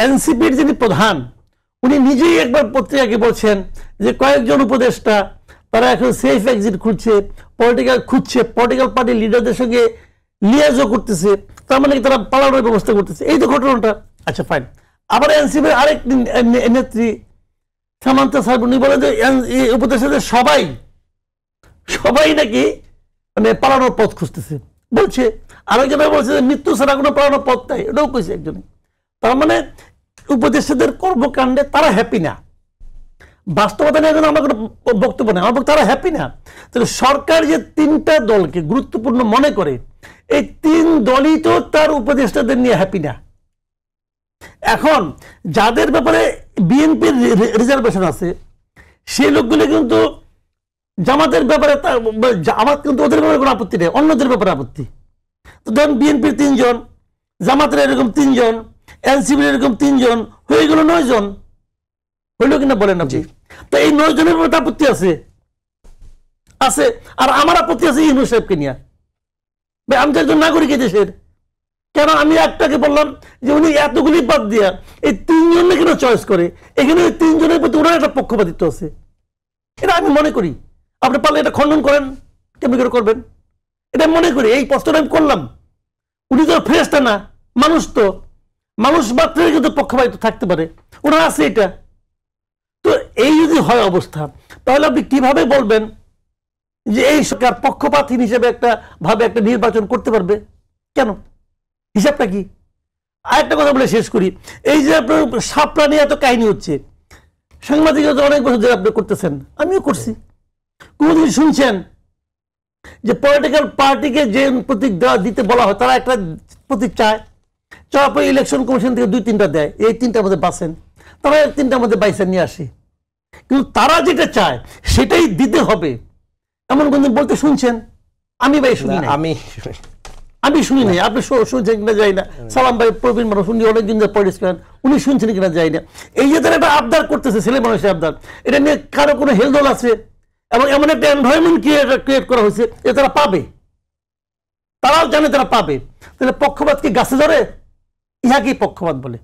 এনসিপির যিনি প্রধান উনি নিজেই একবার পত্রিকাকে বলছেন যে কয়েকজন উপদেষ্টা তারা এখন সেফ এক্সিট খুঁজছে, পলিটিক্যাল পার্টি লিডারদের সঙ্গে লিয়াজও করতেছে, তার মানে তারা পালানোর ব্যবস্থা করতেছে। এই তো ঘটনাটা। আচ্ছা ফাইন। আবার এনসিপির আরেক নেত্রী সামান্তা সাহেব উনি বলেন যে উপদেষ্টাদের সবাই নাকি মানে পালানোর পথ খুঁজতেছে বলছে। আরেকজন বলছে যে মৃত্যু ছাড়া কোনো পালানোর পথ নাই, এটাও কইছে একজনে। তার মানে উপদেষ্টাদের কর্মকাণ্ডে তারা হ্যাপি না। বাস্তবতা নিয়ে আমার কোনো বক্তব্য নেই, আমার তারা হ্যাপি না। তাহলে সরকার যে তিনটা দলকে গুরুত্বপূর্ণ মনে করে, এই তিন দলই তো তার উপদেষ্টাদের নিয়ে হ্যাপি না। এখন যাদের ব্যাপারে বিএনপির রিজার্ভেশন আছে সেই লোকগুলো কিন্তু জামাতের ব্যাপারে জামাত কিন্তু ওদের ব্যাপারে কোনো আপত্তি নেই, অন্যদের ব্যাপারে আপত্তি। তো ধরেন বিএনপির 3 জন, জামাতের এরকম 3 জন, এনসিপির এরকম 3 জন, হয়ে গেল 9 জন। হইল কিনা বলেন আপনি? তো এই 9 জনের ব্যাপারে আপত্তি আছে। আর আমার আপত্তি আছে ইউনূস সাহেবকে নিয়ে। আমি তো একজন নাগরিক এই দেশের। কেন আমি একটাকে বললাম যে উনি এতগুলি বাদ দিয়া এই 3 জনকে কেন চয়েস করে? এখানে 3 জনের প্রতি ওনার একটা পক্ষপাতিত্ব আছে, এটা আমি মনে করি। আপনি পারলে এটা খণ্ডন করেন, কেমনি করে করবেন এটা মনে করি। এই প্রশ্নটা আমি করলাম। উনি তো ফেরেশতা না, মানুষ। তো মানুষ মাত্রই কিন্তু পক্ষপাতিত্ব থাকতে পারে, ওনার আছে এটা। তো এই যদি হয় অবস্থা, তাহলে আপনি কিভাবে বলবেন যে এই সরকার পক্ষপাতহীন হিসেবে একটা নির্বাচন করতে পারবে? কেন? হিসাবটা কি? আরেকটা কথা বলে শেষ করি। এই যে আপনার সাপড়া নিয়ে এত কাহিনী হচ্ছে, সাংবাদিকতা অনেক বছর ধরে আপনি করতেছেন, আমিও করছি। কোনদিন শুনছেন যে পলিটিক্যাল পার্টিকে যে প্রতীক দিতে বলা হয় তারা একটা প্রতীক চায়, চাওয়ার পরে ইলেকশন কমিশন থেকে 2-3টা দেয়, এই 3টার মধ্যে বাঁচেন, তারা 3টার মধ্যে বাইসেন নিয়ে আসে। কিন্তু তারা যেটা চায় সেটাই দিতে হবে এমন কোনদিন বলতে শুনছেন? আমি ভাই শুনি না, আমি শুনি নাই। আপনি শুনছেন কিনা যাই না। সালাম ভাই প্রবীণ মানুষ, উনি অনেকদিন ধরে পলিটিক্স করেন, উনি শুনছেন কিনা যাই না। এই যে তারা একটা আবদার করতেছে, ছেলে মানুষের আবদার, এটা নিয়ে কারো কোনো হেলদোল আছে এবং এমন একটা এনভায়রনমেন্ট ক্রিয়েট করা হয়েছে যে তারা পাবে, তারাও জানে তারা পাবে। তাহলে পক্ষপাত কি গাছে ধরে? ইহাকেই পক্ষপাত বলে।